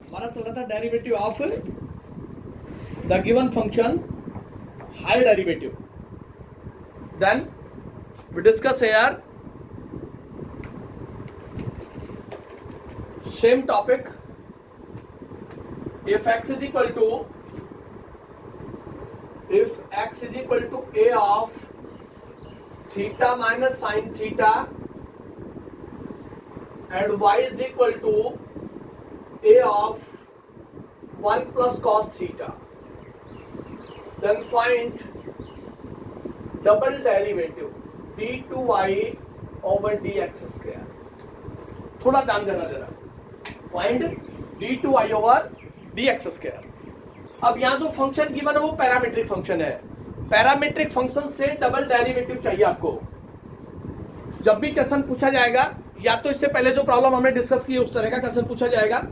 हमारा चल रहा था derivative of the given function higher derivative. Then we discuss here same topic. If x is equal to a of theta minus sin theta and y is equal to a of 1 plus cos theta, then find double derivative d2y over dx square. थोड़ा ध्यान देना जरा. Find d2y over dx square. अब यहाँ जो function given है वो parametric function है. पैरामीट्रिक फंक्शन से डबल डेरिवेटिव चाहिए आपको. जब भी क्वेश्चन पूछा जाएगा, या तो इससे पहले जो प्रॉब्लम हमने डिस्कस की उस तरह का क्वेश्चन पूछा जाएगा,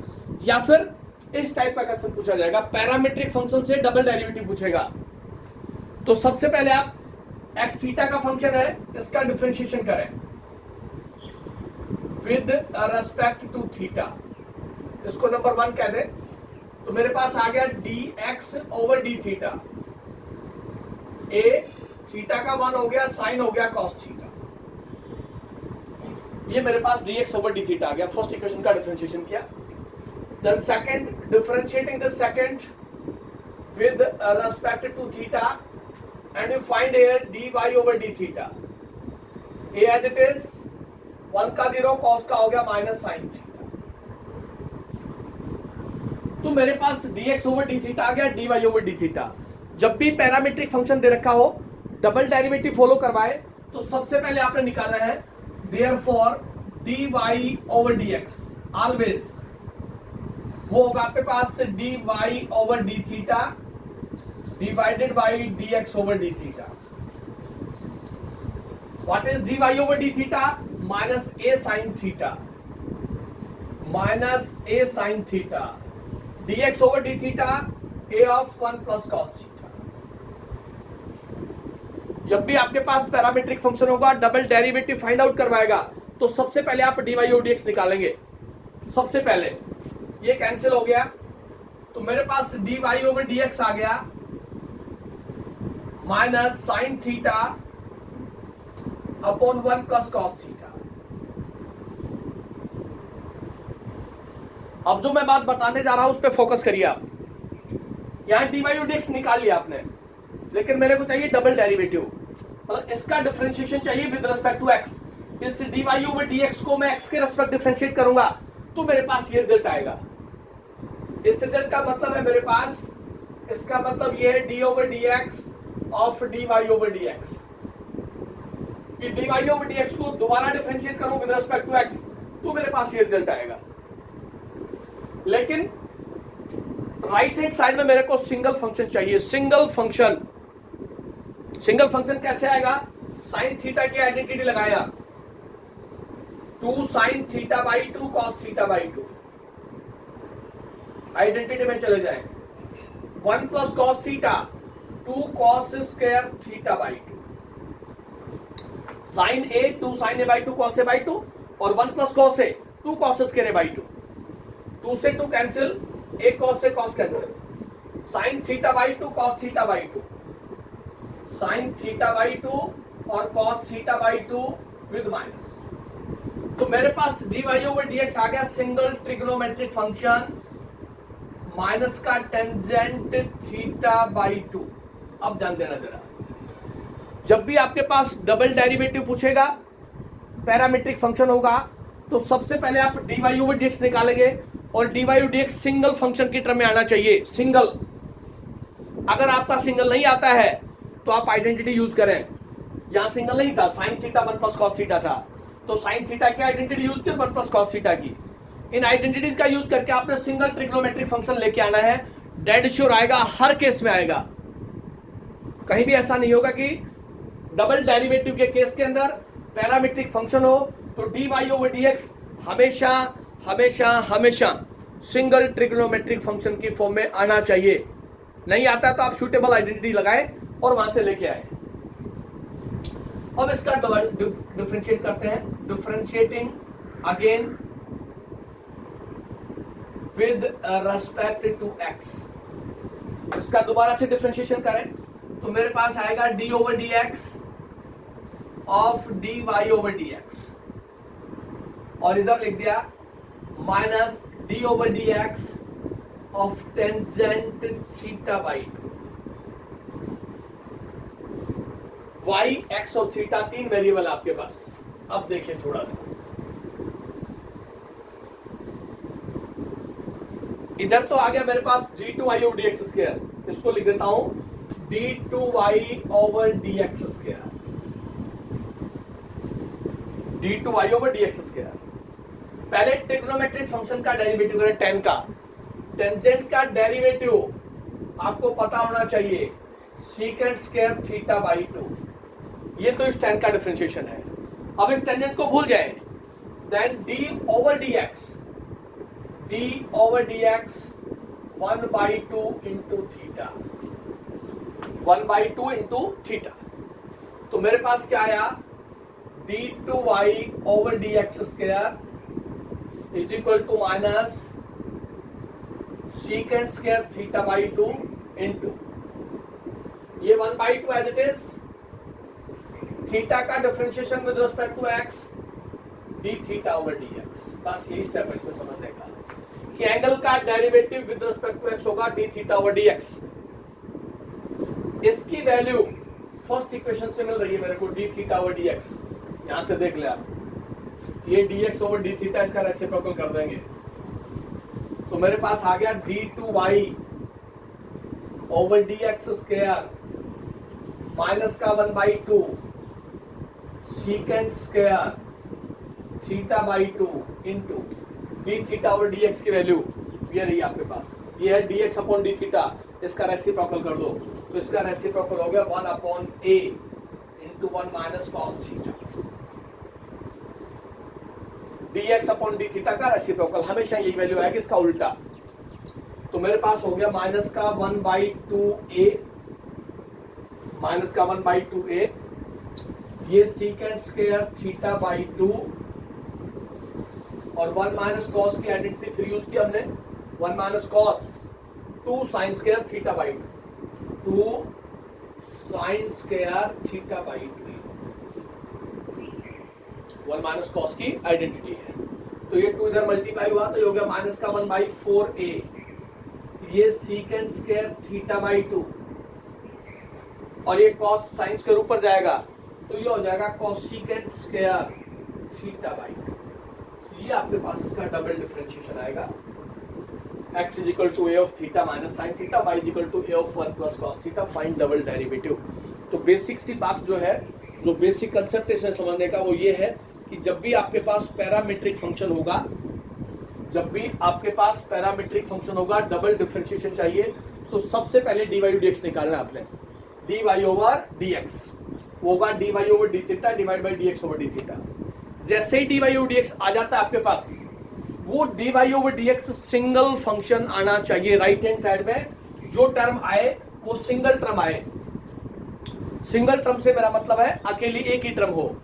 या फिर इस टाइप का क्वेश्चन पूछा जाएगा. पैरामीट्रिक फंक्शन से डबल डेरिवेटिव पूछेगा. तो सबसे पहले आप एक्स थीटा का फंक्शन है, इसका डिफरेंशिएशन करें विद रेस्पेक्ट टू थीटा. इसको नंबर 1 कह दे. तो मेरे पास आ गया dx ओवर डी थीटा. ए थीटा का 1 हो गया, साइन हो गया cos थीटा. ये मेरे पास dx ओवर डी थीटा आ गया. फर्स्ट इक्वेशन का डिफरेंशिएशन किया. Then second, differentiating the second with respect to theta and you find here dy over d theta. A as it is, 1 का 0, cos का हो गया माइनस साइन थीटा. तो मेरे पास dx ओवर डी थीटा आ गया, dy ओवर डी थीटा. जब भी पैरामीट्रिक फंक्शन दे रखा हो, डबल डेरिवेटिव फॉलो करवाए, तो सबसे पहले आपने निकालना है therefore dy over dx always वो होगा आपके पास dy over d theta divided by dx over d theta. What is dy over d theta? Minus a sine theta, minus a sine theta. dx over d theta a of 1 plus cos theta. जब भी आपके पास parametric function होगा, double derivative find out करवाएगा, तो सबसे पहले आप dy ओवर dx निकालेंगे. सबसे पहले ये कैंसिल हो गया, तो मेरे पास dy ओवर dx आ गया minus sine theta upon 1 plus cos theta. अब जो मैं बात बताने जा रहा हूं उस पर फोकस करिए आप. यहां dy ओवर dx निकाल लिया आपने, लेकिन मेरे को चाहिए डबल डेरिवेटिव. मतलब इसका डिफरेंशिएशन चाहिए विद रिस्पेक्ट टू x. इस dy ओवर dx को मैं x के रिस्पेक्ट डिफरेंशिएट करूंगा, तो मेरे पास ये रिजल्ट आएगा. इस रिजल्ट का मतलब है मेरे पास, इसका मतलब ये है d over dx of dy over dx. कि dy ओवर dx को दोबारा डिफरेंशिएट करूं विद रिस्पेक्ट टू x, तो मेरे पास ये रिजल्ट आएगा. लेकिन राइट हैंड साइड में मेरे को सिंगल फंक्शन चाहिए. Single function. सिंगल फंक्शन कैसे आएगा? साइन थीटा की आइडेंटिटी लगाया, 2 sine theta by 2 cos theta by 2. Identity में चले जाए. 1 plus cos theta 2 cos square theta by 2. Sine a 2 sine a by 2 cos a by 2 और 1 plus cos a 2 cos square a by 2. 2 से 2 cancel, एक cos से cos cancel. Sign theta by 2 cos theta by 2, sine theta by 2 और cos theta by 2 with minus. तो मेरे पास dy over dx आ गया single trigonometric function minus का tangent theta by 2. अब ध्यान देना जरा. जब भी आपके पास डबल डेरिवेटिव पूछेगा, पैरामीट्रिक फंक्शन होगा, तो सबसे पहले आप dy ओवर dx निकालेंगे, और dy over dx single function की टर्म में आना चाहिए. सिंगल. अगर आपका सिंगल नहीं आता है तो आप आइडेंटिटी यूज करें. यहां सिंगल नहीं था, sine theta 1 plus cos theta था, तो साइन थीटा की आइडेंटिटी यूज की 1 प्लस कॉस थीटा की. इन आइडेंटिटीज का यूज करके आपने सिंगल ट्रिग्नोमेट्रिक फंक्शन लेके आना है. डेड श्योर आएगा, हर केस में आएगा. कहीं भी ऐसा नहीं होगा कि डबल डेरिवेटिव के केस के अंदर पैरामीट्रिक फंक्शन हो तो dy ओवर dx हमेशा हमेशा हमेशा सिंगल ट्रिग्नोमेट्रिक फंक्शन की फॉर्म में आना चाहिए. नहीं आता तो आप सूटेबल आइडेंटिटी लगाए और वहां से लेके आए. अब इसका डिफरेंशिएट करते हैं. Differentiating again with respect to x. इसका दोबारा से डिफरेंशिएशन करें तो मेरे पास आएगा d over d x of d y over d x, और इधर लिख दिया minus d over d x of tangent theta by two. Y, x और थीटा तीन वेरिएबल आपके पास। अब देखिए थोड़ा सा इधर तो आ गया मेरे पास d two y over d x square, इसको लिख देता हूं d two y over d x square, d two y over d x square. पहले ट्रिग्नोमेट्रिक फंक्शन का डेरिवेटिव करें, टेन का, टेंजेंट का डेरिवेटिव आपको पता होना चाहिए secant square theta by two. ये तो इस टेन का डिफरेंशिएशन है। अब इस टेंजेंट को भूल जाए, then d over d x, d over d x 1/2 into theta, 1/2 into theta. तो मेरे पास क्या आया, d two y over d x square is equal to minus secant square theta by two into ये 1/2 as it is, theta का differentiation with respect to x, d theta over d x. बस यही step है इसमें समझने का कि angle का derivative with respect to x होगा d theta over d x. इसकी वैल्यू फर्स्ट इक्वेशन से मिल रही है मेरे को, d theta over d x. यहां से देख ले आप, ये d x over d theta, इसका रेसिप्रोकल कर देंगे तो मेरे पास आ गया d two y over d x square minus का 1/2 secant square theta by two into d theta over d x की वैल्यू ये रही आपके पास, ये है D x upon D theta. इसका रेसिप्रोकल कर दो तो इसका रेसिप्रोकल हो गया 1/a into 1 minus cos theta. D x upon D theta का रेसिप्रोकल हमेशा यही वैल्यू आएगी, इसका उल्टा। तो मेरे पास हो गया माइनस का 1/2a, माइनस का 1/2a, ये secant square theta by to और 1 माइनस कॉस की आइडेंटिटी फिर यूज की हमने, 1 minus cos 2 sine square theta by to, 2 sine square theta by to, 1 minus cos की आइडेंटिटी है। तो ये 2 इधर मल्टीप्लाई हुआ तो ये हो गया माइनस का 1/4a, ये secant square theta by to और ये कॉस साइन स्क्वायर ऊपर जाएगा तो ये हो जाएगा cosecant square theta by two. ये आपके पास इसका डबल डिफरेंशिएशन आएगा, x is equal to a of theta minus sine theta, y is equal to a of 1 plus cos theta, find double derivative. तो बेसिक सी बात जो है, जो बेसिक कंसेप्ट इसे समझने का वो ये है कि जब भी आपके पास पैरामीट्रिक फंक्शन होगा, जब भी आपके पास पैरामीट्रिक फंक्शन होगा, डबल डिफरेंशिएशन चाहिए तो सबसे पहले dy डी एक्स निकालना आपने, dy ओवर dx होगा dy over d theta divide by dx over d theta. जैसे ही dy ओवर dx आ जाता है आपके पास, वो dy over dx single function आना चाहिए। राइट हैंड साइड में जो टर्म आए वो सिंगल टर्म आए। सिंगल टर्म से मेरा मतलब है अकेली एक ही टर्म हो।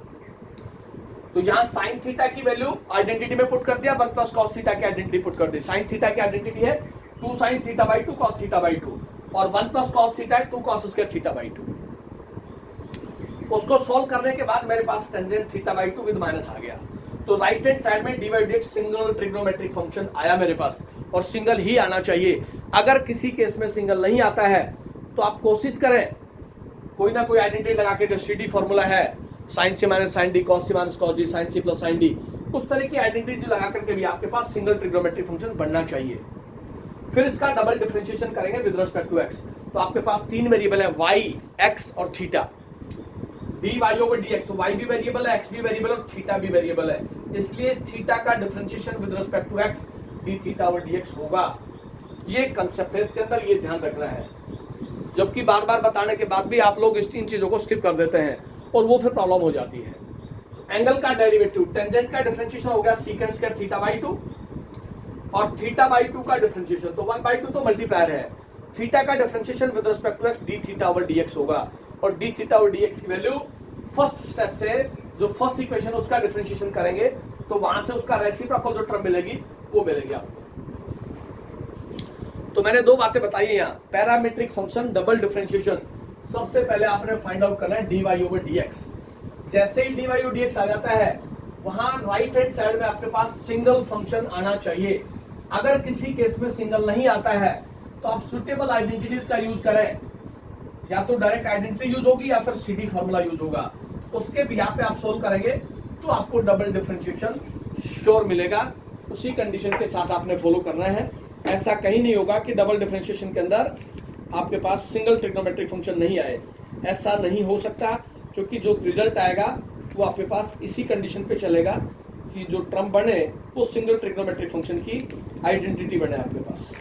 तो यहां साइन थीटा की वैल्यू आइडेंटिटी में पुट कर दिया, 1 प्लस कॉस थीटा की आइडेंटिटी पुट कर दी। साइन थीटा की आइडेंटिटी है 2 sine theta by 2 cos theta by 2 और 1 प्लस कॉस थीटा है 2 कॉस स्क्वायर थीटा बाई 2। उसको सॉल्व करने के बाद मेरे पास tangent theta by 2 with minus आ गया। तो राइट हैंड साइड में dy dx single trigonometric function आया मेरे पास, और सिंगल ही आना चाहिए। अगर किसी केस में सिंगल नहीं आता है तो आप कोशिश करें कोई ना कोई आइडेंटिटी लगा के, जो CD फॉर्मूला है sine c minus sine d, cos c minus cos d, sine c plus sine d, उस तरह की आइडेंटिटी लगा करके भी आपके पास सिंगल ट्रिग्नोमेट्रिक फंक्शन बनना चाहिए। फिर इसका डबल डिफरेंशिएशन करेंगे विद रिस्पेक्ट टू x। तो आपके पास 3 वेरिएबल है, y, x और थीटा। dy ओवर dx, तो y भी वेरिएबल है, x भी वेरिएबल है और थीटा भी वेरिएबल है, इसलिए थीटा का differentiation with respect to x d theta over dx होगा। ये कंसेप्ट है, इसके अंदर ये ध्यान रखना है। जबकि बार बार बताने के बाद भी आप लोग इन चीजों को स्किप कर देते हैं और वो फिर प्रॉब्लम हो जाती है। एंगल का डेरिवेटिव, टेंजेंट का डिफरेंशिएशन हो गया सीकेंट स्क्वायर थीटा बाई 2 और थीटा बाई 2 का डिफरेंशिएशन तो 1/2 तो मल्टीप्लायर है। थीटा का differentiation with respect to x d theta over dx होगा, और डी थीटा ओवर dx की वैल्यू फर्स्ट स्टेप से जो फर्स्ट इक्वेशन उसका डिफरेंशिएशन करेंगे तो वहां से उसका रेसिप्रोकल जो टर्म मिलेगी वो मिलेगी आपको। तो मैंने दो बातें बताई हैं यहाँ, पैरामीट्रिक फंक्शन, डबल डिफरेंशिएशन। सबसे पहले आपने फाइंड आउट करना है dy ओवर dx। जैसे ही dy ओवर dx आ जाता है, वहां राइट हैंड साइड में आपके पास सिंगल फंक्शन आना चाहिए। अगर किसी केस में सिंगल नहीं आता है तो आप सुटेबल आइडेंटिटीज का यूज करें, या तो डायरेक्ट आइडेंटिटी यूज होगी या फिर सीडी फॉर्मूला यूज होगा। उसके भी यहाँ पे आप सोल्व करेंगे तो आपको डबल डिफरेंशिएशन श्योर मिलेगा। उसी कंडीशन के साथ आपने फॉलो करना है। ऐसा कहीं नहीं होगा कि डबल डिफरेंशिएशन के अंदर आपके पास सिंगल ट्रिग्नोमेट्रिक फंक्शन नहीं आए, ऐसा नहीं हो सकता, क्योंकि जो रिजल्ट आएगा वो आपके पास इसी कंडीशन पे चलेगा कि जो टर्म बने वो सिंगल ट्रिग्नोमेट्रिक फंक्शन की आइडेंटिटी बने आपके पास।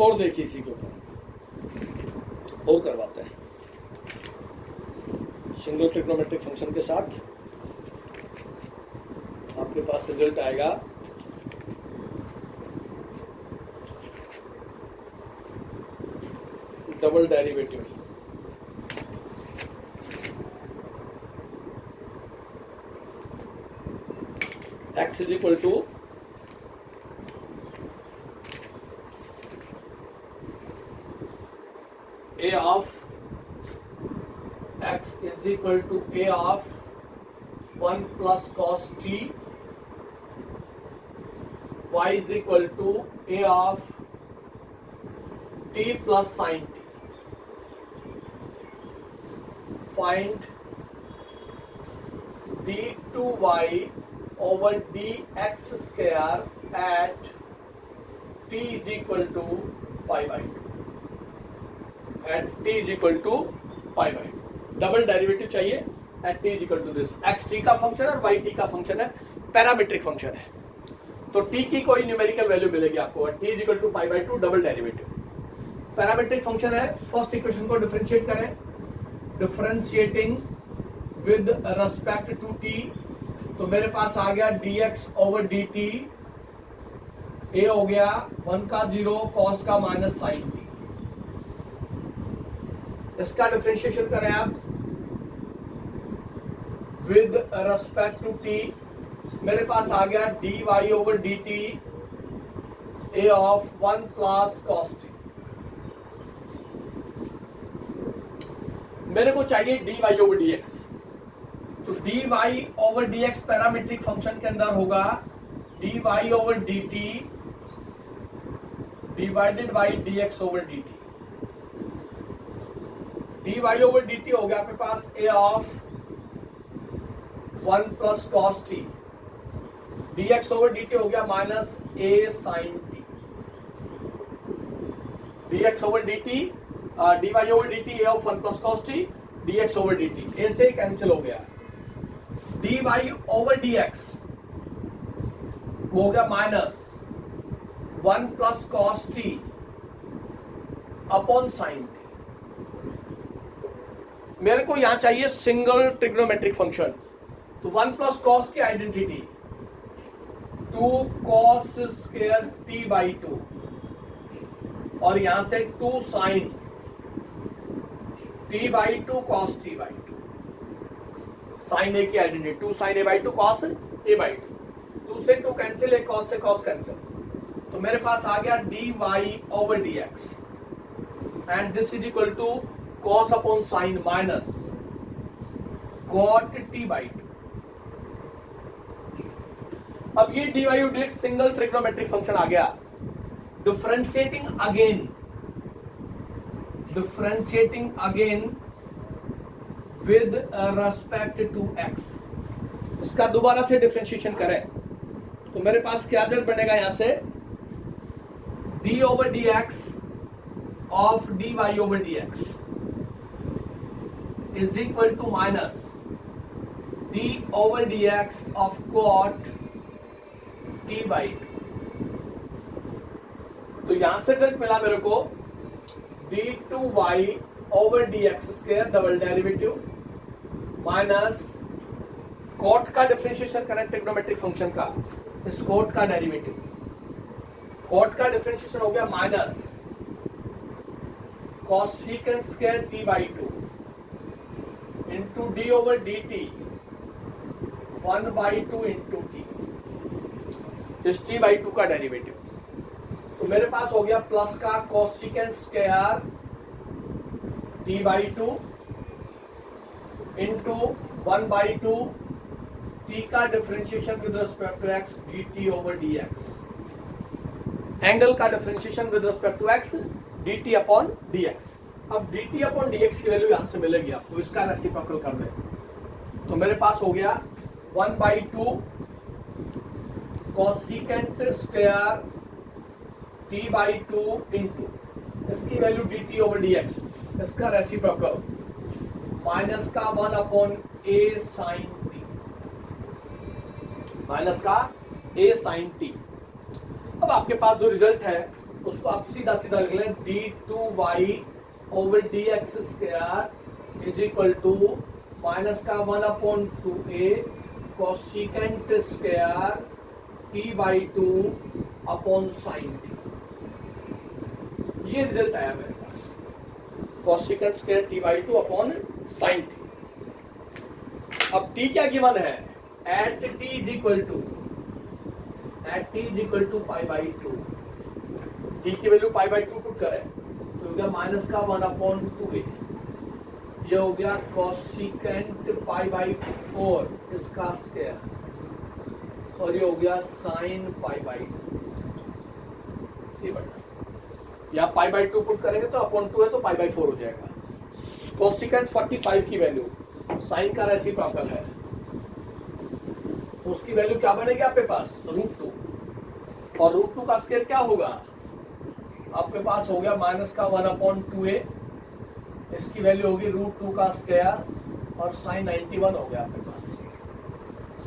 और देखिए इसी के ऊपर और करवाते हैं, सिंगल ट्रिग्नोमेट्रिक फंक्शन के साथ आपके पास रिजल्ट आएगा double derivative. x is equal to a of x is equal to a of 1 plus cos t, y is equal to a of t plus sin t. Find d2y over dx square at t is equal to pi by 2, at t is equal to pi by 2। Double derivative चाहिए at t is equal to this। x t का function है और y t का function है, parametric function है, तो t की कोई न्यूमेरिकल वैल्यू मिलेगी आपको at t is equal to pi by 2 double derivative. Parametric function है, फर्स्ट इक्वेशन को डिफरेंशिएट करें, differentiating with respect to t, तो मेरे पास आ गया dx ओवर dt, a हो गया 1 का 0 cos का माइनस साइन t। इसका डिफरेंशिएशन करें आप विद रेस्पेक्ट टू t, मेरे पास आ गया dy over dt a of 1 plus cos t। मेरे को चाहिए dy ओवर dx, तो dy over dx parametric function के अंदर होगा dy over dt divided by dx over dt। dy over dt हो गया आपके पास a of 1 plus cos t, dx over dt हो गया minus a sin t। dx over dt dy over dt a of 1 plus cos t, dx over dt a से cancel हो गया, dy over dx वो हो गया minus 1 plus cos t upon sine t। मेरे को यहां चाहिए सिंगल ट्रिग्नोमेट्रिक फंक्शन, तो 1 प्लस कॉस की identity 2 cos square t by 2, और यहां से 2 sine t by 2 cos t by 2, sine a की identity 2 sine a by 2 cos a by 2, 2 से 2 कैंसिल, एक cos से cos कैंसिल, तो मेरे पास आ गया dy over dx and this is equal to cos upon sine minus cot t by 2। अब ये dy over dx single trigonometric function आ गया। Differentiating again with respect to x, इसका दोबारा से डिफरेंशिएशन करें तो मेरे पास क्या रिजल्ट बनेगा, यहां से d over dx of dy over dx is equal to minus d over dx of cot t by 2। तो यहां से रिजल्ट मिला मेरे को d2y over dx square double derivative minus cot का डिफरेंशिएशन करें ट्रिग्नोमेट्रिक फंक्शन का, इस cot का डेरिवेटिव, cot का डिफरेंशिएशन हो गया minus cos secant square t by 2 into d over dt 1 by 2 into t, इस t बाई 2 का डेरिवेटिव। तो मेरे पास हो गया प्लस का cosecant square t/2 into 1/2 t का differentiation with respect to x dt over dx, angle का differentiation with respect to x dt upon dx। अब dt अपॉन dx की वैल्यू यहां से मिलेगी आपको, इसका रेसिप्रोकल कर दें तो मेरे पास हो गया 1/2 कोसिकेंट स्क्वायर t/2 इंटू इसकी वैल्यू dt ओवर dx, इसका रेसिप्रोकल माइनस का 1 upon a sin t, minus का a sin t। अब आपके पास जो रिजल्ट है उसको आप सीधा सीधा लिख लें d2y over dx square is equal to minus का 1 upon 2a cosecant square t/2 upon sin t। ये रिजल्ट आया मेरे पास, cosecant square t/2 upon sin t। अब t क्या गिवन है, at t is equal to π/2, t की value π/2 put करें तो हो गया माइनस का 1 अपॉन 2a, ये हो गया कोसिकेंट π/4 इसका स्क्वायर और ये हो गया साइन π/2। ये बढ़ा या π/2 पुट करेंगे तो अपॉन 2 है तो π/4 हो जाएगा। कोसिकेंट 45 की वैल्यू साइन का रेसिप्रोकल है तो उसकी वैल्यू क्या बनेगी आपके पास, √2, और √2 का स्क्वायर क्या होगा आपके पास हो गया माइनस का 1 अपॉन 2a, इसकी वैल्यू होगी √2 का स्क्वायर और साइन 91 हो गया आपके पास,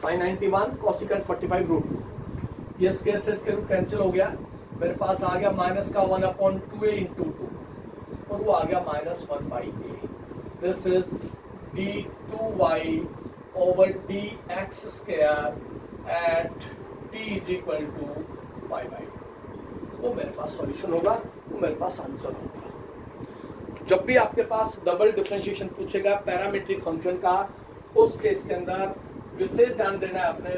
साइन 91 कोसिकेंट 45 √2, ये स्क्वायर से स्क्वायर कैंसिल हो गया, मेरे पास आ गया माइनस का 1 अपॉन 2a इंटू 2 और वो आ गया -1/a। This is d2y over dx square at t is equal to π/2। वो मेरे पास सॉल्यूशन होगा, वो मेरे पास आंसर होगा। जब भी आपके पास डबल डिफरेंशिएशन पूछेगा पैरामीट्रिक फंक्शन का, उस केस के अंदर विशेष ध्यान देना है आपने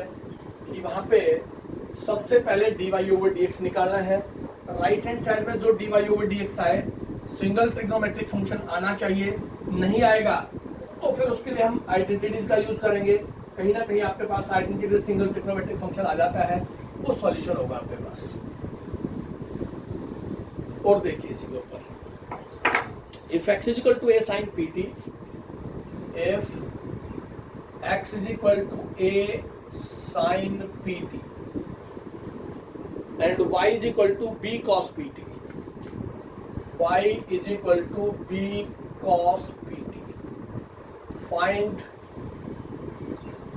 कि वहां पे सबसे पहले dy ओवर dx निकालना है। राइट हैंड साइड में जो dy ओवर dx आए सिंगल ट्रिग्नोमेट्रिक फंक्शन आना चाहिए, नहीं आएगा तो फिर उसके लिए हम आइडेंटिटीज का यूज करेंगे। कहीं ना कहीं आपके पास आइडेंटिटी सिंगल ट्रिग्नोमेट्रिक फंक्शन आ जाता है, वो सॉल्यूशन होगा आपके पास। और देखिए इसी के ऊपर, if x is equal to a sin pt, if x is equal to a sin pt and y is equal to b cos pt, y is equal to b cos pt, find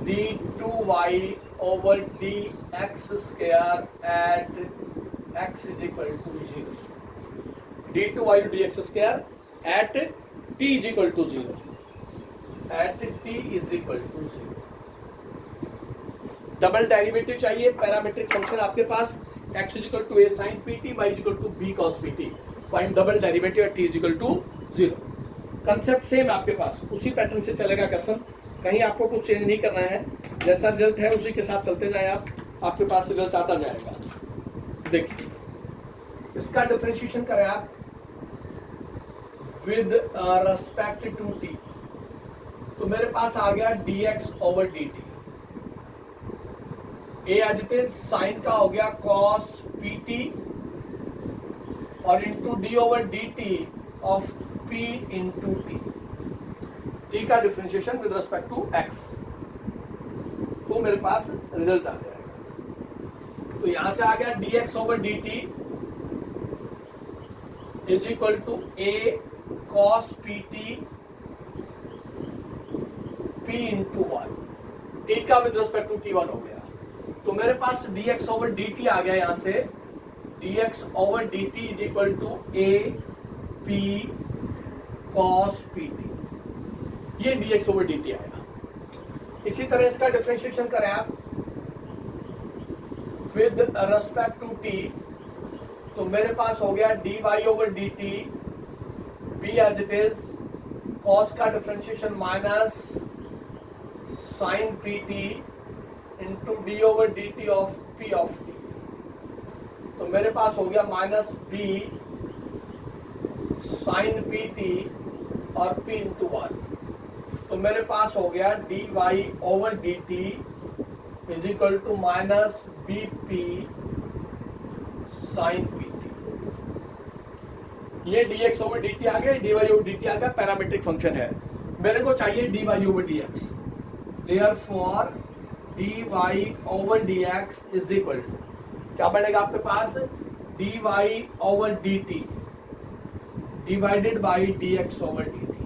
d2y over dx square at x is equal to 0, d2y dx square at t is equal to 0, at t is equal to 0। Double derivative चाहिए parametric function आपके पास, x is equal to a sin pt, y is equal to b cos pt, find double derivative at t is equal to 0। Concept same आपके पास, उसी pattern से चलेगा question, कहीं आपको कुछ change नहीं करना है, जैसा रिजल्ट है उसी के साथ चलते जाए आप, आपके पास रिजल्ट आता जाएगा। देखिए इसका डिफरेंशिएशन करें आप विद रिस्पेक्ट टू t, तो मेरे पास आ गया dx over dt, a edited sine का हो गया cos pt और into d over d t of p into t, t का differentiation with respect to x, तो मेरे पास रिजल्ट आ जाएगा। तो यहां से आ गया dx over dt is equal to a cos pt p into 1, t का विद रिस्पेक्ट टू t1 हो गया, तो मेरे पास dx ओवर dt आ गया, यहां से dx over dt is equal to a p cos pt, ये dx ओवर dt आया। इसी तरह इसका डिफरेंशिएशन करें आप विद रिस्पेक्ट टू t, तो मेरे पास हो गया dy over dt b as it is, cos का differentiation minus sin pt into d over d t of p of t, तो मेरे पास हो गया minus b sine p t और पी इंटू वन। तो मेरे पास हो गया d y over d t is equal to minus b p sine p t. ये d x over d t आ गया, d y over d t आ गया, पैरामीट्रिक फंक्शन है। मेरे को चाहिए d y over d x. Therefore d y over d x is equal to क्या बनेगा आपके पास, d y over d t divided by d x over d t.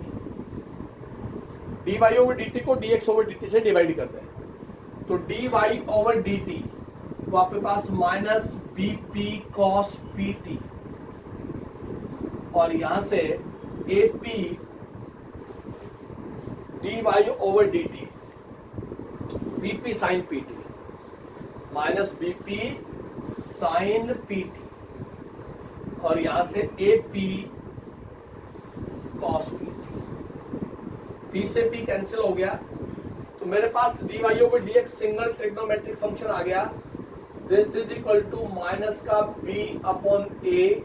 D y over d t को d x over d t से divide कर दें, तो d y over d t तो आपके पास minus b p cos p t और यहां से a p d y over d t b p sine p t minus b p sine p t और यहां से a p cos p t. P से पी कैंसिल हो गया, तो मेरे पास d y over d x single trigonometric function आ गया। This is equal to minus का b upon a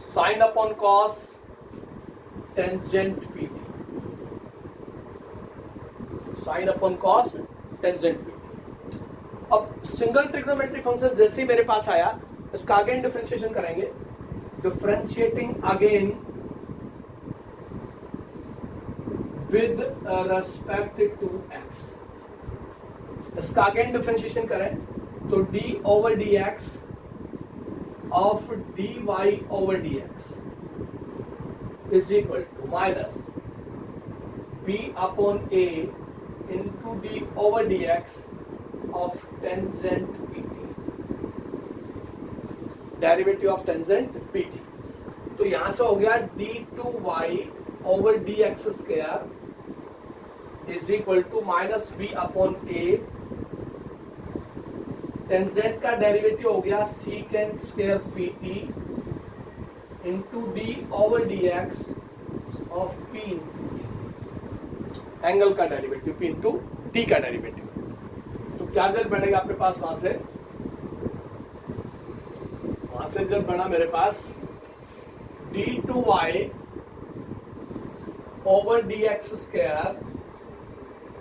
sine upon cos tangent p t, sine upon cos tangent p t. अब सिंगल ट्रिग्नोमेट्रिक फंक्शन जैसे ही मेरे पास आया, इसका अगेन डिफरेंशिएशन करेंगे। Differentiating again with respect to x, इसका अगेन डिफरेंशिएशन करें तो d over d x of d y over d x is equal to minus b upon a into d over d x of tangent p t, derivative of tangent p t. तो यहां से हो गया d two y over d x square is equal to minus b upon A, tangent का derivative हो गया secant square p t into d over d x of p into T, angle का derivative P into T का derivative. तो क्या जब बढ़ेगा आपके पास, वहां से जब बढ़ा मेरे पास d two y over d x square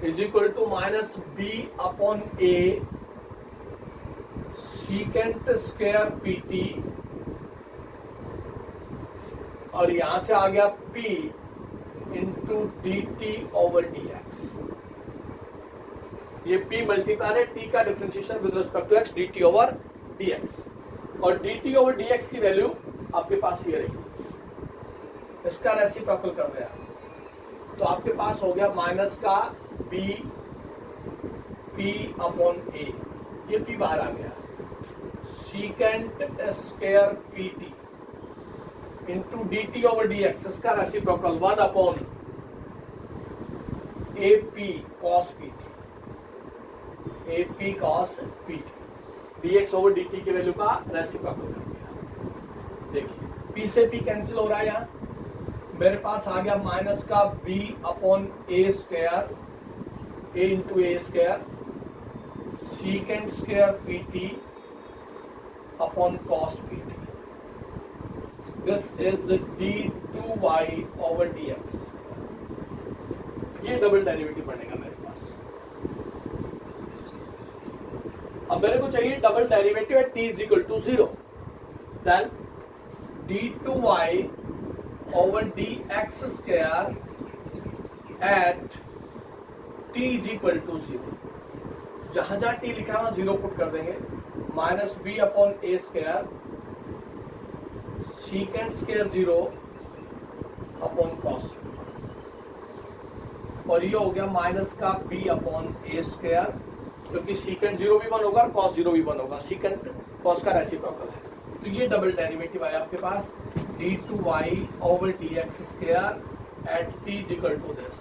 is equal to minus b upon a secant square p t और यहां से आ गया P into d t over d x. ये P मल्टीप्लाई है T का differentiation with respect to x d t over d x, और d t over d x की वैल्यू आपके पास ये रही। इसका रेसिप्रोकल कर दिया तो आपके पास हो गया माइनस का B P अपॉन A, ये P बाहर आ गया, secant square p t into d t over d x, इसका reciprocal 1 upon a p cos p t, a p cos p t, d x over d t की value का reciprocal कर दिया। देखिए पी से पी कैंसिल हो रहा है, यहाँ मेरे पास आ गया माइनस का b upon a square, a into a square secant square p t upon cos p t. This is d two y over d x. ये डबल डेरिवेटिव बनेगा मेरे पास। अब मेरे को चाहिए double derivative at t is equal to 0, then d two y over d x square at t is equal to 0। जहां जहां टी लिखा है वहां 0 पुट कर देंगे, minus b upon a square secant square 0 upon cos, और ये हो गया माइनस का बी अपॉन ए स्क्वायर, क्योंकि सीकेंट 0 भी 1 होगा और कॉस 0 भी 1 होगा, सीकेंट कॉस का रेसिप्रोकल है। तो ये डबल डेरिवेटिव आया आपके पास d two y over d x square at t is equal to this.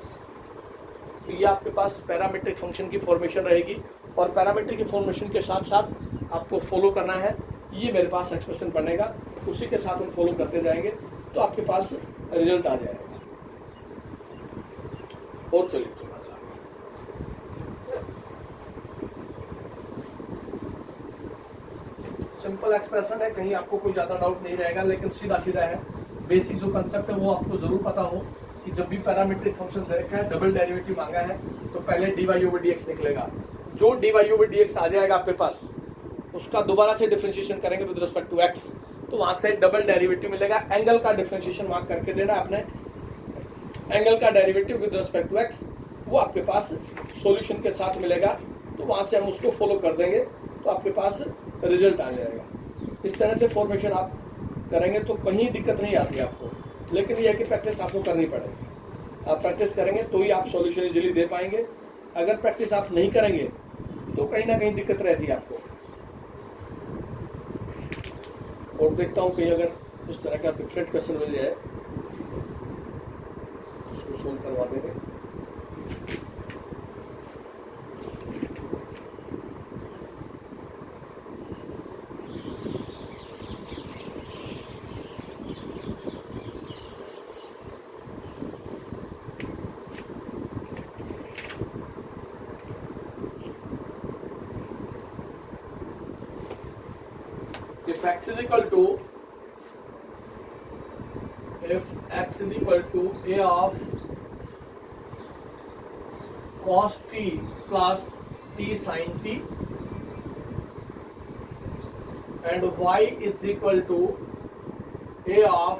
तो ये आपके पास पैरामीट्रिक फंक्शन की फॉर्मेशन रहेगी, और पैरामीट्रिक की फॉर्मेशन के साथ साथ आपको फॉलो करना है। ये मेरे पास एक्सप्रेशन बनेगा, उसी के साथ हम फॉलो करते जाएंगे तो आपके पास रिजल्ट आ जाएगा। और चलिए थोड़ा सा सिंपल एक्सप्रेशन है, कहीं आपको कोई ज़्यादा डाउट नहीं रहेगा, लेकिन सीधा सीधा है। बेसिक जो कंसेप्ट है वो आपको ज़रूर पता हो कि जब भी पैरामीट्रिक फंक्शन देखा है, डबल डेरिवेटिव मांगा है, तो पहले dy/dx निकलेगा। जो dy/dx आ जाएगा आपके पास, उसका दोबारा से डिफरेंशिएशन करेंगे विद रिस्पेक्ट टू x, तो वहाँ से डबल डेरिवेटिव मिलेगा। एंगल का डिफरेंशिएशन वहाँ करके देना आपने, एंगल का derivative with respect to x, वो आपके पास सॉल्यूशन के साथ मिलेगा। तो वहाँ से हम उसको फॉलो कर देंगे, तो आपके पास रिजल्ट आ जाएगा। इस तरह से फॉर्मेशन आप करेंगे तो कहीं दिक्कत नहीं आती आपको, लेकिन यह है कि प्रैक्टिस आपको करनी पड़ेगी। आप प्रैक्टिस करेंगे तो ही आप सॉल्यूशन इजीली दे पाएंगे। अगर प्रैक्टिस आप नहीं करेंगे तो कहीं ना कहीं दिक्कत रहती है आपको। और देखता हूँ कहीं अगर उस तरह का डिफरेंट क्वेश्चन मिल जाए उसको सोल्व करवा देंगे। If x is equal to a of cos t plus t sin t and y is equal to a of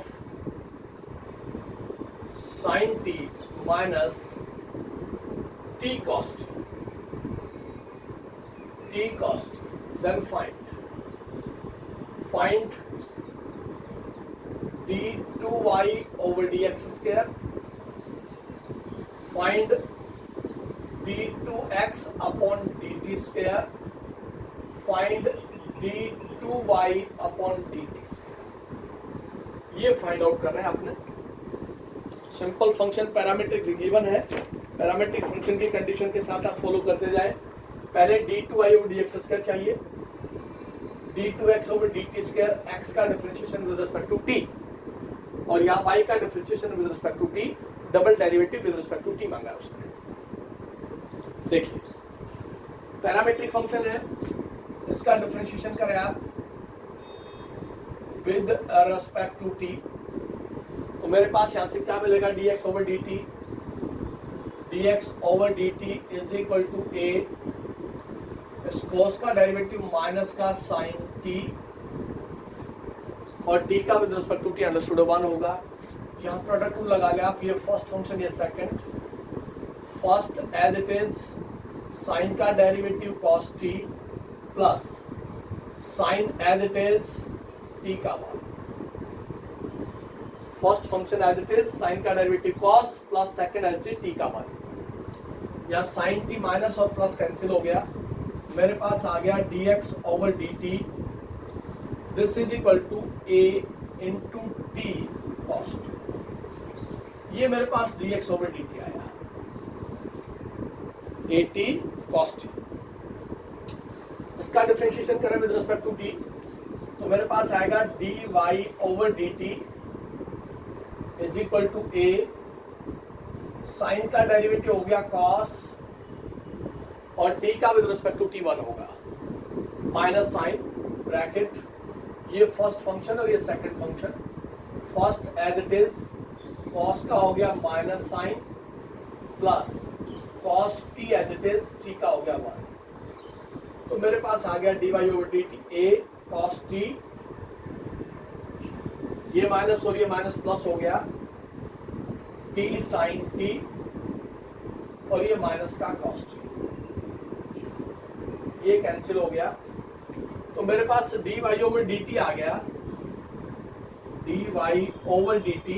sin t minus t cos t, then find d2y over dx square, find d2x upon dt square, find d2y upon dt square। ये find out कर रहे हैं आपने। Simple function parametric given है, parametric function की condition के साथ आप फॉलो करते जाए। पहले d2y over dx स्क्वायर चाहिए, d2x over dt square, x का differentiation with respect to t, और यहाँ y का differentiation with respect to t, double derivative with respect to t मांगा है उसने। देखिए पैरामीट्रिक फंक्शन है, इसका डिफरेंशिएशन करें आप विद रिस्पेक्ट टू t, तो मेरे पास यहाँ से क्या मिलेगा, dx over dt, dx over dt is equal to a इस cos का डेरिवेटिव माइनस का sin t, और t का with respect to t understood 1 होगा। यहाँ प्रोडक्ट टू लगा ले आप, ये फर्स्ट फंक्शन, ये second. First as it is sin का डेरिवेटिव cos t plus sin as it is t का 1। First function as it is sin का डेरिवेटिव cos plus second as it is t का 1। यहाँ sin t माइनस और plus cancel हो गया, मेरे पास आ गया dx over dt, this is equal to a into t cos t। ये मेरे पास dx over dt आया, at cos t। इसका डिफरेंशिएशन करें विद रिस्पेक्ट टू t, तो मेरे पास आएगा dy over dt is equal to a, sine का डेरिवेटिव हो गया cos, और t का विद रिस्पेक्ट टू t 1 होगा, माइनस साइन ब्रैकेट, ये फर्स्ट फंक्शन और ये second function. First as it is cos का हो गया minus sine plus cos t as it is t का हो गया 1। तो मेरे पास आ गया dy over dt a cos t, ये माइनस और ये माइनस प्लस हो गया t sin t, और ये माइनस का cos t, ये कैंसिल हो गया। तो मेरे पास dy over dt आ गया, dy over dt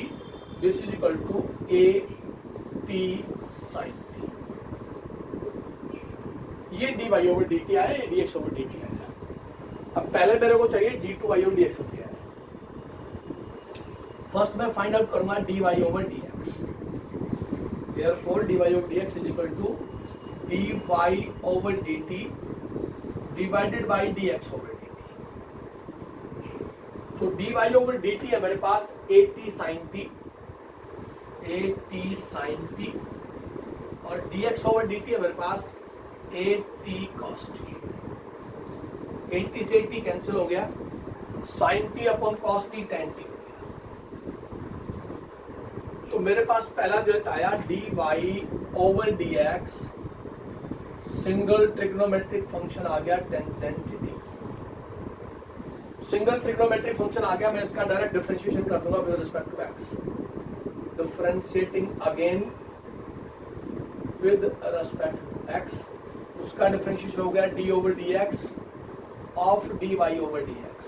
this is equal to a t sin t। ये dy over dt आया, ये dx over dt आया। अब पहले मेरे को चाहिए d2y over dx क्या है। फर्स्ट मैं फाइंड आउट करूंगा dy over dx, therefore dy over dx is equal to dy over dt divided by dx over dt। तो dy over dt है मेरे पास at sin t, और dx over dt है मेरे पास at cos t। 80 से 80 cancel हो गया, sine t upon cos t tan t. तो मेरे पास पहला रिजल्ट आया d y over d x, single trigonometric function आ गया tangent t. Single trigonometric function आ गया, मैं इसका डायरेक्ट डिफरेंशिएशन कर दूंगा with respect to x. Differentiating again with respect to x, उसका डिफरेंशिएशन हो गया d over d x of d y over d x.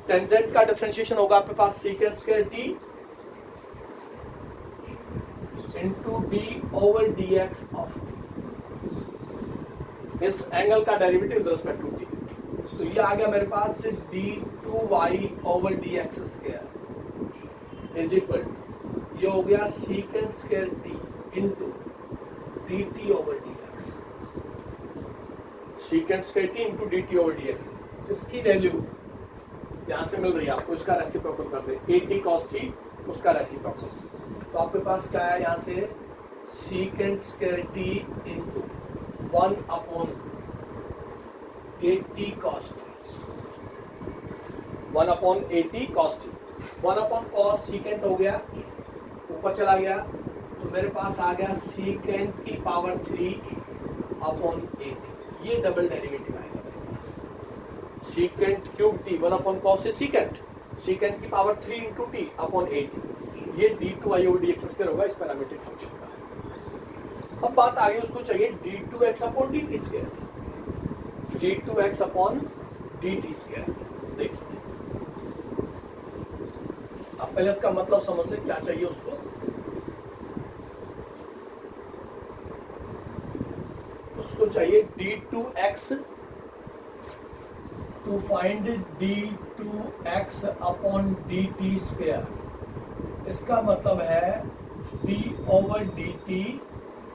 Tangent का डिफरेंशिएशन होगा आपके पास secant square t into d over d x of t. इस angle का derivative with respect to t, तो ये आ गया मेरे पास d two y over d x square is equal to, ये हो गया secant square t into d t over d x. Secant square t into d t over d x, इसकी वैल्यू यहां से मिल रही है आपको, इसका रेसिप्रोकल कर दे, ए टी कॉस टी उसका रेसिप्रोकल। तो आपके पास क्या है यहाँ से secant square t into 1 upon a t cos t, 1 upon a t cos t. 1 upon cos secant हो गया, ऊपर चला गया, तो मेरे पास आ गया सीकेंट की पावर 3 अपॉन ए टी। ये डबल डेरिवेटिव आएगा मेरे पास, secant cube t 1 upon cos से सीकेंट, सीकेंट की power 3 into t upon a t. ये d two i over d x square होगा इस पैरामीट्रिक फंक्शन का। अब बात आ गई, उसको चाहिए d two x upon d t square, d two x upon d t square. देखिए अब पहले इसका मतलब समझ ले क्या चाहिए उसको। उसको चाहिए d two x to find d two x upon d t square. इसका मतलब है d over d t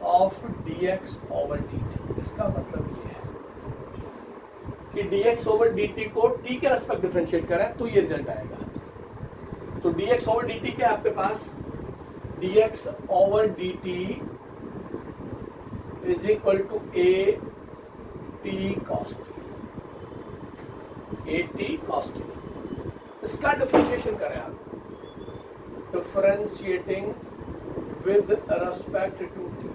of d x over d t. इसका मतलब ये है कि d x over d t को टी के रेस्पेक्ट डिफरेंशिएट करें तो ये रिजल्ट आएगा। तो d x over d t क्या आपके पास, d x over d t is equal to a t cos T, A t cos t. इसका डिफरेंशिएशन करें आप, differentiating with respect to t,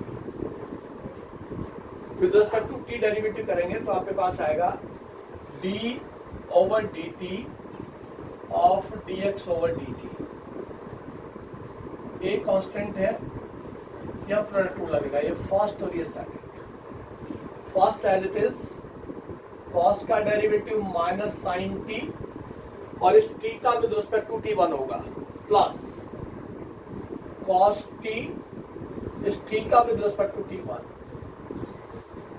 with respect to t derivative करेंगे तो आपके पास आएगा d over d t of d x over d t. A constant है, यह प्रोडक्ट रूल लगेगा, ये फर्स्ट और ये second. First as it is cos का डेरिवेटिव माइनस साइन टी, और इस टी का विद रिस्पेक्ट टू टी 1 होगा, प्लस कॉस टी, इस टी का विद रिस्पेक्ट टू टी 1।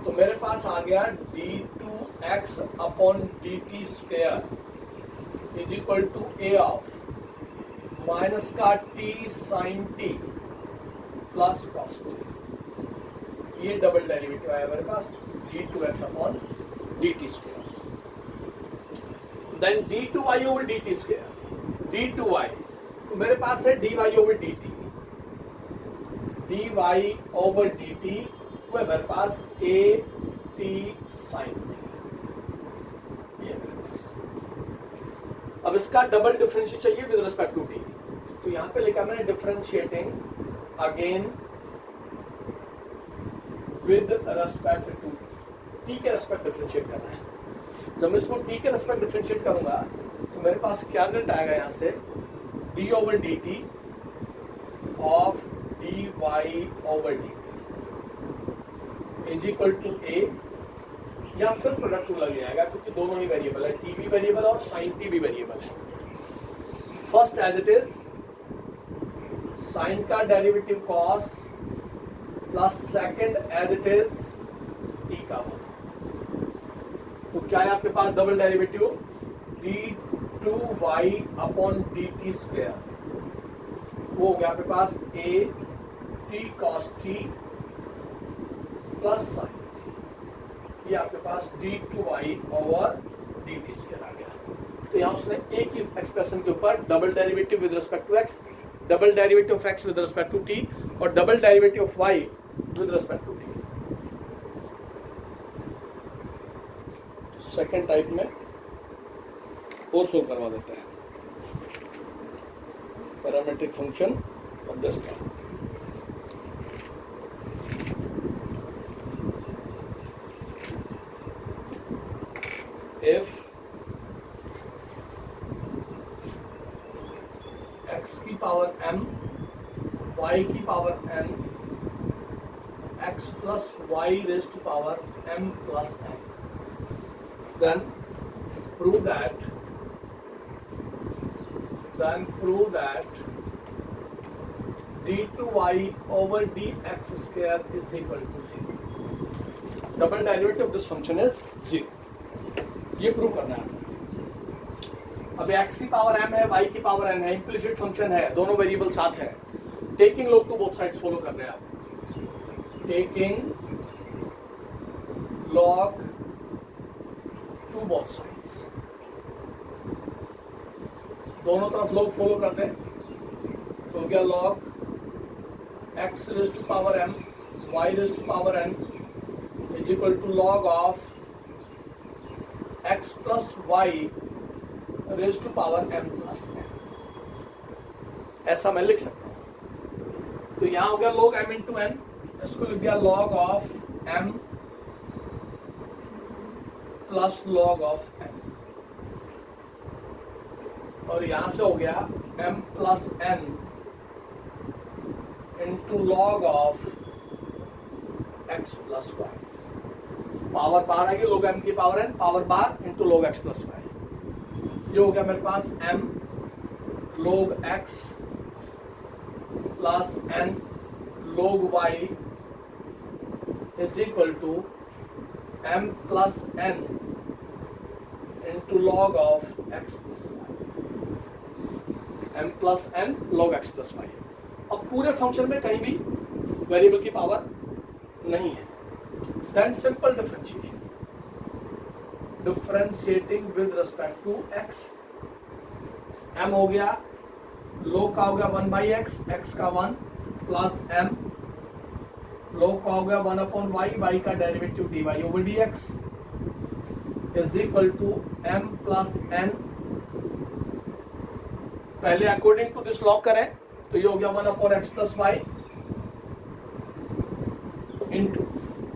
तो मेरे पास आ गया d two x upon d t square is equal to a of minus का t sine t plus cos t. ये डबल डेरिवेटिव आया मेरे पास d two x upon d t square. Then d two y over d t square, d two y, तो मेरे पास है d y over d t, d y over d t वो है मेरे पास ए टी साइन टी, ये मेरे पास। अब इसका डबल डिफरेंशिएट चाहिए विद रिस्पेक्ट टू टी, तो यहां पे लिखा मैंने differentiating again with respect to t के रेस्पेक्ट डिफरेंशिएट करना है। जब मैं इसको टी के रेस्पेक्ट डिफरेंशिएट करूंगा तो मेरे पास क्या रिजल्ट आएगा यहाँ से, d over d t of d y over d t is equal to a, या फिर प्रोडक्ट रूल लग जाएगा क्योंकि दोनों ही वेरिएबल है, टी भी वेरिएबल और साइन टी भी वेरिएबल है। First as it is sine का derivative cos plus second as it is t का 1। तो क्या है आपके पास double derivative d two y upon d t square, वो हो गया आपके पास a t cos t plus sine t. ये आपके पास d two y over d t square आ गया। तो यहाँ उसने एक ही एक्सप्रेशन के ऊपर double derivative with respect to x, double derivative of x with respect to t और double derivative of y with respect to t. Second type में और सोल्व करवा देते हैं। Parametric function of this type. If x की power m, y की power n, x plus y raised to power m plus n, then prove that d2y over dx square is equal to 0. Double derivative of this function is 0. ये prove करना है। अब x की power m है, y की power n है, implicit function है, दोनों वेरिएबल साथ हैं। Taking log to both sides follow कर रहे हैं आप। Taking log to both sides, दोनों तरफ लॉग फॉलो कर दें तो हो गया log x raise to power m y raise to power n is equal to log of x plus y raise to power m plus n। ऐसा मैं लिख सकता हूं। तो यहां हो गया log m इंटू n, इसको लिख दिया log of m plus log of n, और यहां से हो गया m plus n into log of x plus y. Power बाहर आएगी, log m की पावर n, पावर बार into log x plus y. ये हो गया मेरे पास m log x plus n log y is equal to m plus n into log of x plus y. m plus n log x plus y. अब पूरे function में कहीं भी वेरिएबल की पावर नहीं है। Then simple differentiation, differentiating with respect to x। m हो गया, log का हो गया 1 बाई एक्स, एक्स का 1 प्लस m, log का हो गया 1 अपॉन y, y का derivative dy over dx is equal to m plus n। पहले अकॉर्डिंग टू दिस लॉग करें तो ये हो गया 1 upon x plus y into,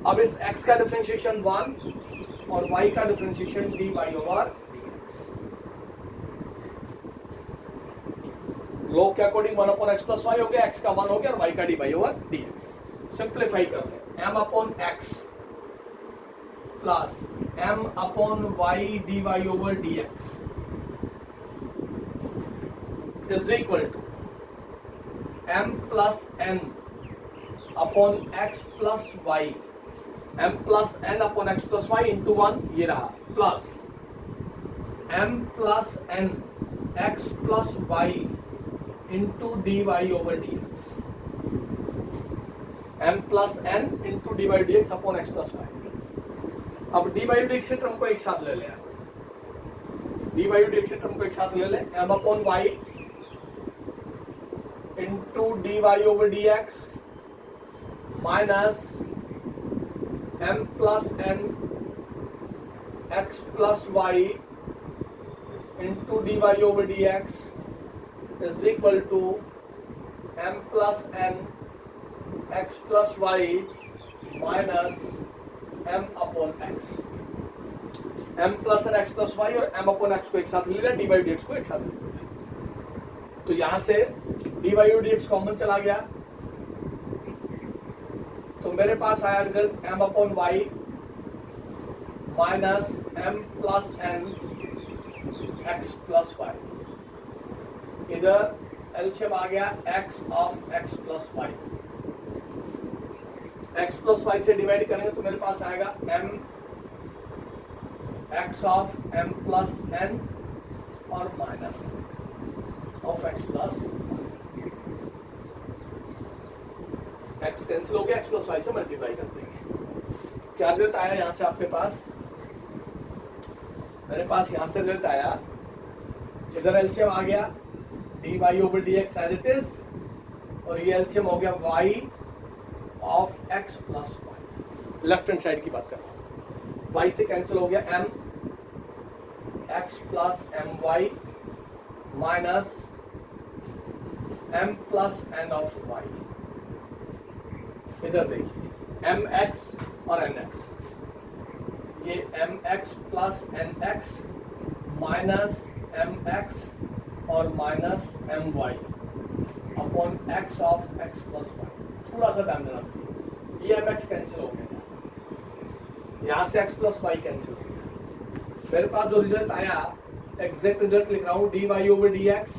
अब इस x का डिफरेंशिएशन 1 और y का डिफरेंशिएशन dy ओवर log के according 1 upon x plus y हो गया, x का 1 हो गया और y का dy ओवर dx। सिंप्लीफाई कर लें, m upon x plus m upon y dy over dx is equal to m plus n upon x plus y, m plus n upon x plus y into 1 ये रहा, plus m plus n x plus y into d y over d x, m plus n into d y d x upon x plus y. अब d y d x के term को एक साथ ले लें, d y d x के term को एक साथ ले लें, m upon y into d y over d x minus m plus n x plus y into d y over d x is equal to m plus n x plus y minus m upon x। m plus n x plus y और m upon x को एक साथ ले लिया, dy dx को एक साथ ले लिया। तो यहां से dy dx कॉमन चला गया तो मेरे पास आया result m upon y minus m plus n x plus y। इधर एलसीएम आ गया x of x plus y, x plus y से डिवाइड करेंगे तो मेरे पास आएगा m x of m plus n और minus of x plus x cancel हो गया, x प्लस वाई से मल्टीप्लाई कर देंगे। क्या रिजल्ट आया यहां से आपके पास? मेरे पास यहां से रिजल्ट आया, इधर एलसीएम आ गया dy over dx as it is और ये एलसीएम हो गया y of x plus y. Left hand side की बात कर रहा हूँ, y से कैंसिल हो गया m x plus m y minus m plus n of y. इधर देखिए एम एक्स और एन एक्स, ये m x plus n x minus m x और minus m y upon x of x plus y. थोड़ा सा ध्यान देना, ये एम एक्स कैंसिल हो गया, यहाँ से एक्स प्लस वाई कैंसिल हो गया। मेरे पास जो रिजल्ट आया, एग्जैक्ट रिजल्ट लिख रहा हूँ, d y over d x.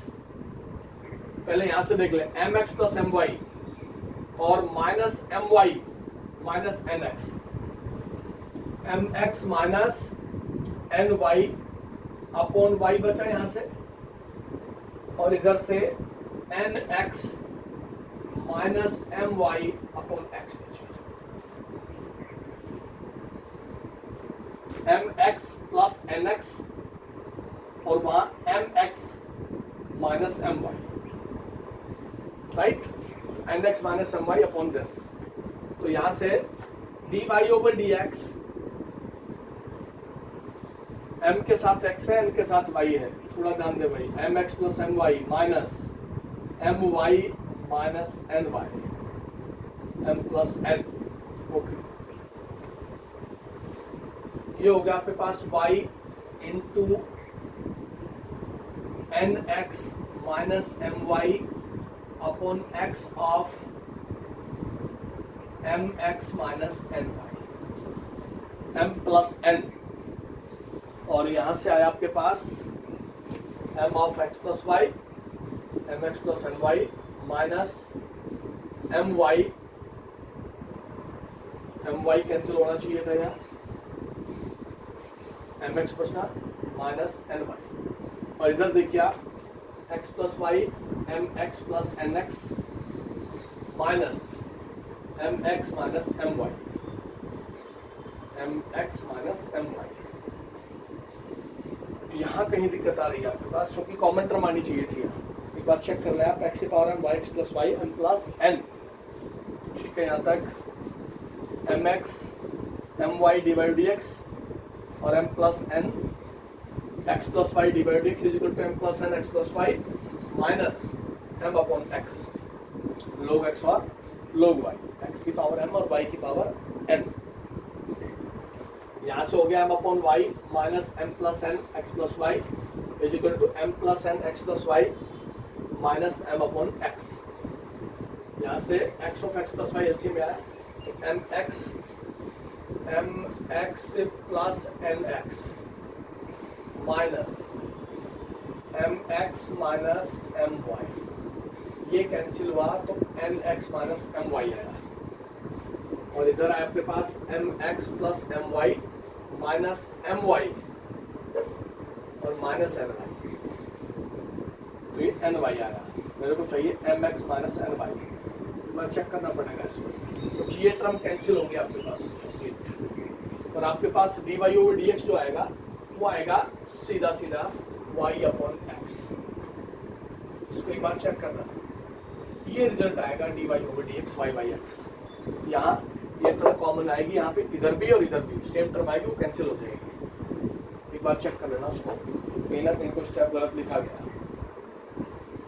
पहले यहां से देख लें, m x plus m y और minus m y minus n x, m x minus n y upon y बचा यहां से, और इधर से n x minus m y upon x बचा। M x plus n x और वहां m x minus m y, right, n x minus m y upon this. तो यहां से d y over d x, m के साथ x है, N के साथ वाई है, थोड़ा ध्यान दे भाई, m x plus m y minus m y minus n y, m plus n. Okay, ये हो गया आपके पास y into n x minus m y upon x of m x minus n y, m plus n. और यहां से आया आपके पास m of x plus y, m x plus n y minus m y cancel होना चाहिए था यहाँ, एम एक्स बचना माइनस एन वाई। और इधर देखिए आप, x plus y m x plus n x minus m x minus m y, m x minus m y. यहाँ कहीं दिक्कत आ रही है आपके पास, क्योंकि कॉमन टर्म आनी चाहिए थी यहाँ। एक बार चेक कर लें आप, एक्स की power m y x plus y m plus n, ठीक है, यहाँ तक m x m y d y d x और m plus n x plus y d y d x is equal to m plus n x plus y minus m upon x, log x और log y, x की power m और y की power n. यहां से हो गया m upon Y minus m plus n x plus y is equal to m plus n x plus y minus m upon x. यहां से x of x plus y LCM में आया, तो m x plus n x minus m x minus m y, ये cancel हुआ तो n x minus m y आया। और इधर आया आपके पास m x plus m y minus m y और माइनस एन वाई, तो ये एन वाई आया। मेरे को चाहिए m x minus n y, मैं चेक करना पड़ेगा इसको, क्योंकि ये टर्म कैंसिल हो गया आपके पास। और आपके पास d y over d x जो आएगा वो आएगा सीधा सीधा y अपॉन एक्स। इसको एक बार चेक करना, ये रिजल्ट आएगा d y over d x y by x. यहाँ ये टर्म कॉमन आएगी, यहाँ पे इधर भी और इधर भी सेम टर्म आएगी, वो कैंसिल हो जाएगी। एक बार चेक कर लेना उसको, कहीं ना कहीं कोई स्टेप गलत लिखा गया,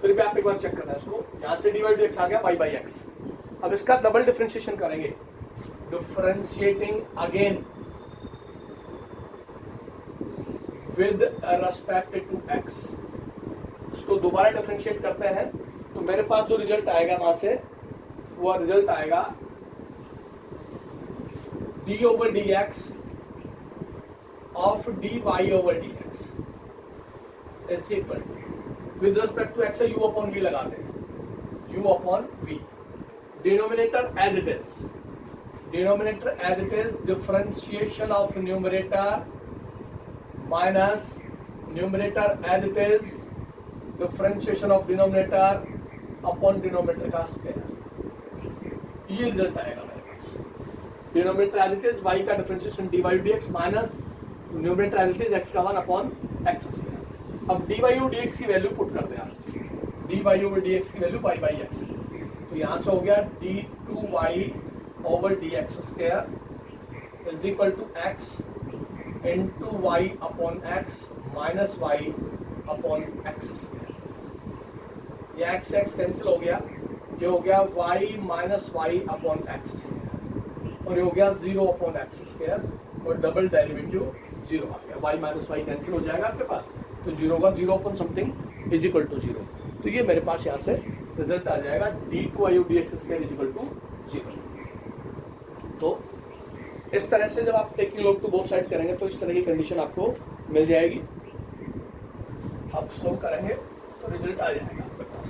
फिर भी आप एक बार चेक करना इसको। यहाँ से डी वाई डी एक्स आ गया वाई बाई एक्स। अब इसका डबल डिफ्रेंशिएशन करेंगे, differentiating again with respect to x. इसको दोबारा डिफरेंशिएट करते हैं, तो मेरे पास जो रिजल्ट आएगा वहां से, वो रिजल्ट आएगा d over d x of d y over d x is equal to, with respect to x u upon v लगा दें, u upon v, denominator as it is, denominator as it is, differentiation of numerator minus numerator as it is, differentiation of denominator upon denominator का square। ये result आएगा मेरे पास, denominator as it is, y का differentiation d y d x minus numerator as it is x का 1 upon x square. अब d y over d x की value put कर दे आप, d y over d x की value y by x, तो यहाँ से हो गया d two y over d x square is equal to x into Y upon x minus y upon x square. ये एक्स एक्स कैंसिल हो गया, ये हो गया y minus y upon x square, और ये हो गया 0 अपॉन एक्स स्क्वायर, और डबल डेरिवेटिव 0 आ गया। वाई माइनस वाई कैंसिल हो जाएगा आपके पास, तो 0 होगा, 0 upon something is equal to 0। तो ये मेरे पास यहाँ से रिजल्ट आ जाएगा d2i dx square is equal to 0। तो इस तरह से जब आप taking log to both side करेंगे तो इस तरह की कंडीशन आपको मिल जाएगी। आप स्लो करेंगे तो रिजल्ट आ जाएगा आपके पास।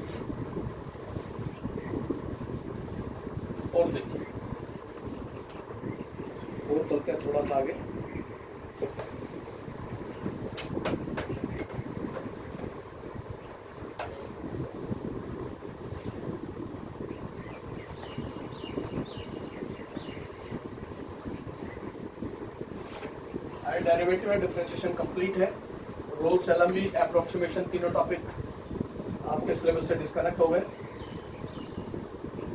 और देखिए और चलते हैं थोड़ा सा आगे। डेरिवेटिव एंड डिफरेंशिएशन कंप्लीट है। रोल्स एलएमवी अप्रोक्सीमेशन तीनों टॉपिक आपके सिलेबस से डिस्कनेक्ट हो गए,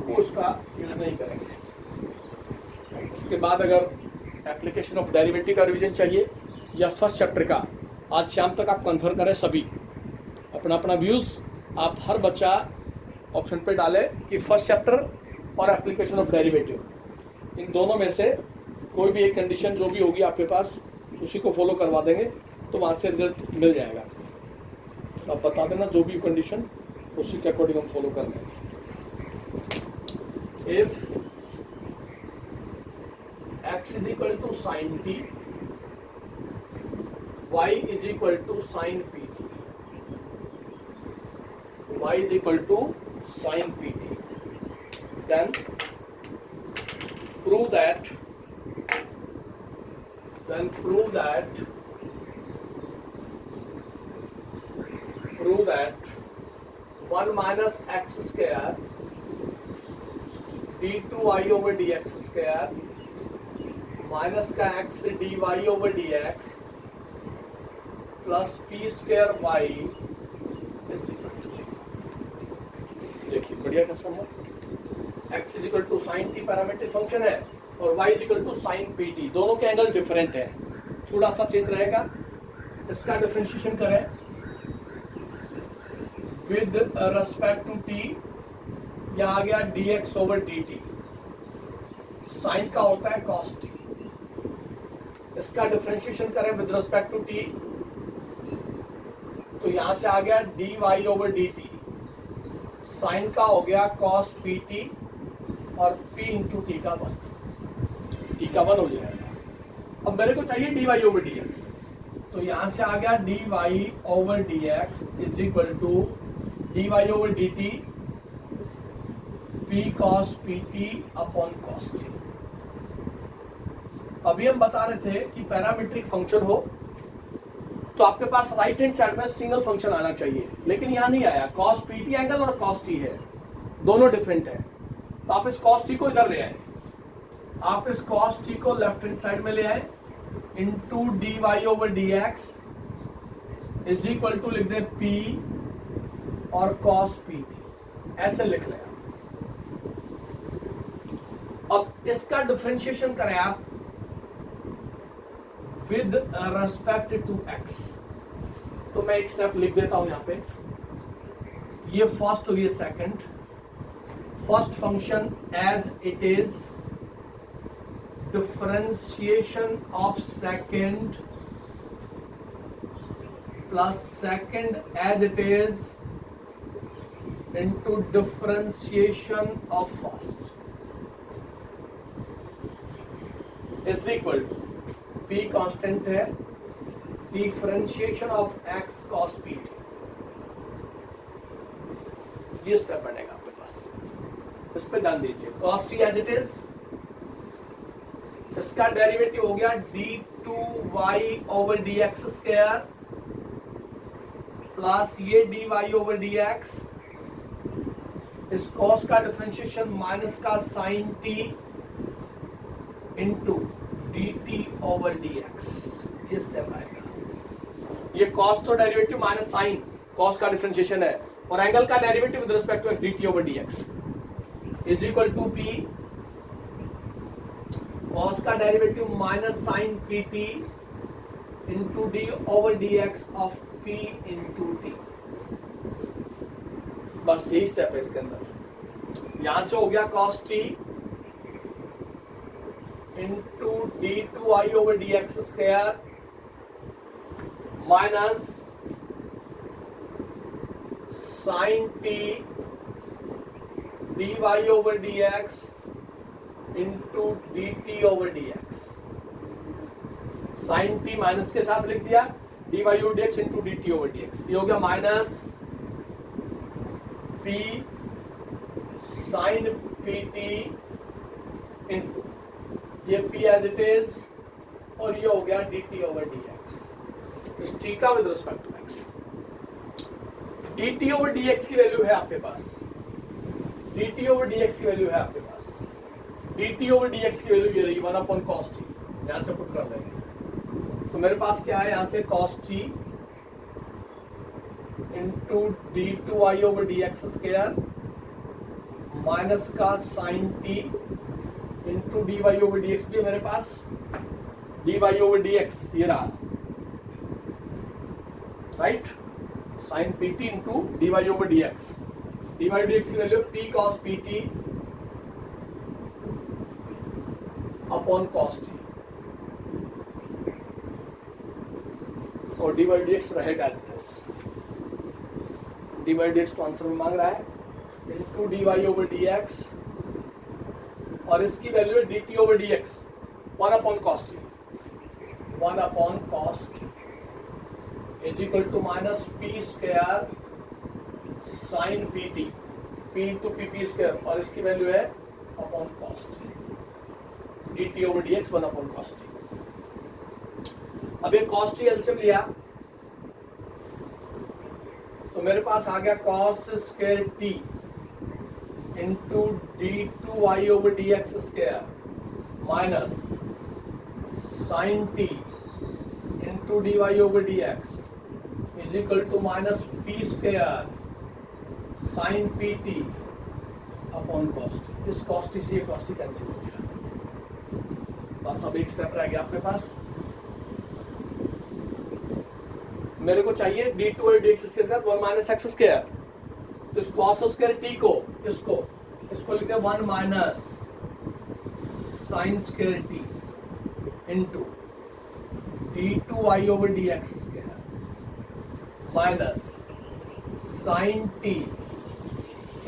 वो उसका यूज नहीं करेंगे। इसके बाद अगर एप्लीकेशन ऑफ डेरिवेटिव का रिवीजन चाहिए या फर्स्ट चैप्टर का, आज शाम तक आप कन्फर्म करें सभी अपना अपना व्यूज़। आप हर बच्चा ऑप्शन पे डाले कि फर्स्ट चैप्टर और एप्लीकेशन ऑफ डेरिवेटिव, इन दोनों में से कोई भी एक कंडीशन जो भी होगी आपके पास उसी को फॉलो करवा देंगे, तो वहाँ से रिजल्ट मिल जाएगा। तो आप बता देना जो भी कंडीशन, उसी के अकॉर्डिंग हम फॉलो कर लेंगे। If x is equal to sine t, y is equal to sine p t, y is equal to sine p t, then prove that prove that 1 minus x square d2i over dx square minus का x dy over dx plus p square y is equal to 0। देखिए बढ़िया का समझ, x is equal to sine t parametric function है और y is equal to sine p t, दोनों के angle different है, थोड़ा सा चेंज रहेगा। इसका डिफरेंशिएशन करें विद रेस्पेक्ट टू t, यह आ गया dx ओवर dt, साइन का होता है cos t। इसका डिफरेंशिएशन करें विद रेस्पेक्ट टू t, तो यहां से आ गया dy ओवर dt, साइन का हो गया cos pt और p इंटू टी का 1, टी का 1 हो जाएगा। अब मेरे को चाहिए dy ओवर dx, तो यहां से आ गया dy over dx is equal to dy over dt p cos pt upon cos t। अभी हम बता रहे थे कि पैरामीट्रिक फंक्शन हो तो आपके पास राइट हैंड साइड में सिंगल फंक्शन आना चाहिए, लेकिन यहां नहीं आया। cos pt एंगल और cos t है, दोनों डिफरेंट है, तो आप इस cos t को इधर ले आए, आप इस cos t को लेफ्ट हैंड साइड में ले आए into dy over dx is equal to लिख दे p और cos pt, ऐसे लिख लें। अब इसका डिफरेंशिएशन करें आप विद रेस्पेक्ट टू x, तो मैं एक स्टेप लिख देता हूं यहां पे, ये फर्स्ट और ये second. First function as it is, differentiation of second plus second as it is into differentiation of first is equal to p constant है, differentiation of x cos p, ये स्टेप बनेगा आपके पास, इस पे ध्यान दीजिए। cos t as it is, इसका डेरिवेटिव हो गया d2y over dx square plus ये dy ओवर dx, इस cos का डिफरेंशिएशन माइनस का sin t into dt over dx, ये स्टेप आएगा। ये cos तो डेरिवेटिव माइनस साइन, cos का डिफरेंशिएशन है, और एंगल का derivative with respect to dt over dx is equal to p, cos का derivative minus sine pt into d over d x of p into t. बस यही step है इसके अंदर। यहां से हो गया cos t into d two i over d x square minus sine t d y over d x into d t over d x. Sine t minus के साथ लिख दिया, d y over d x into d t over d x. ये हो गया minus p sine p t into ये p as it is, और ये हो गया d t over d x. इस टी का with respect to x. D t over d x की वैल्यू है आपके पास, d t over d x की वैल्यू है आपके पास। D t over d x की वैल्यू ये रही 1 अपॉन कॉस टी। यहां से पुट कर देंगे तो मेरे पास क्या है, यहां से cos t into d two i over d x square minus का sine t into d y over d x भी है मेरे पास। D y over d x ये रहा, right, sine p t into d y over d x. D y d x की value p cos p t upon cos t, और d y d x रहेगा d y d x तो answer में मांग रहा है into d y over d x, और इसकी वैल्यू है d t over d x 1 upon cos t, 1 upon cos t is equal to minus p square sine p t, p into p p square, और इसकी value है upon cos t, d t over d x 1 upon cos t. अब ये cos T LCM लिया तो मेरे पास आ गया cos square t into d two y over d x square minus sine t into d y over d x is equal to minus p square sine p t upon cos t. इस cos t से ये cos T cancel हो गया। बस अब एक step रह गया आपके पास। मेरे को चाहिए d two y d x के साथ 1 माइनस एक्स स्क्वायर, तो इस कॉस स्क्वायर टी को इसको लिखते हैं 1 minus sine square t into d two y over d x square minus sine t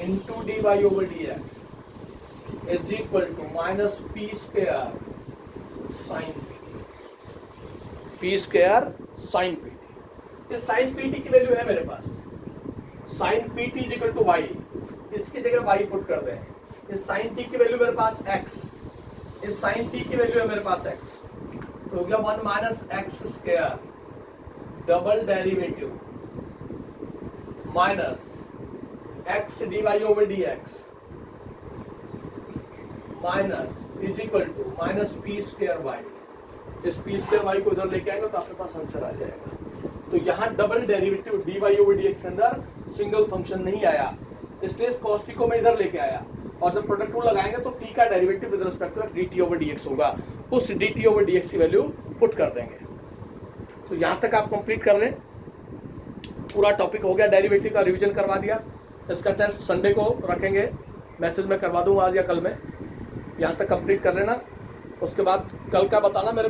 into d y over d x is equal to minus p square sine p square sine p t. इस sine p t की value है मेरे पास, sine p t is equal to y, इसकी जगह Y put कर दें। इस साइन टी की वैल्यू मेरे पास एक्स, इस साइन टी की वैल्यू है मेरे पास एक्स, तो हो गया 1 minus x square double derivative minus x d y over d x minus is equal to minus p square y. इस पी स्क्वायर वाई को इधर लेके आएंगे तो आपके पास आंसर आ जाएगा। तो यहाँ double derivative d y over d x के अंदर सिंगल फंक्शन नहीं आया, इसलिए इस कॉस टी को मैं इधर लेके आया, और जब प्रोडक्ट रूल लगाएंगे तो टी का derivative with respect to d t over d x होगा, उस d t over d x की वैल्यू पुट कर देंगे। तो यहाँ तक आप कंप्लीट कर लें, पूरा टॉपिक हो गया, डेरिवेटिव का रिवीजन करवा दिया। इसका टेस्ट संडे को रखेंगे, मैसेज में करवा दूंगा आज या कल में। यहाँ तक कंप्लीट कर लेना, उसके बाद कल का बताना मेरे को।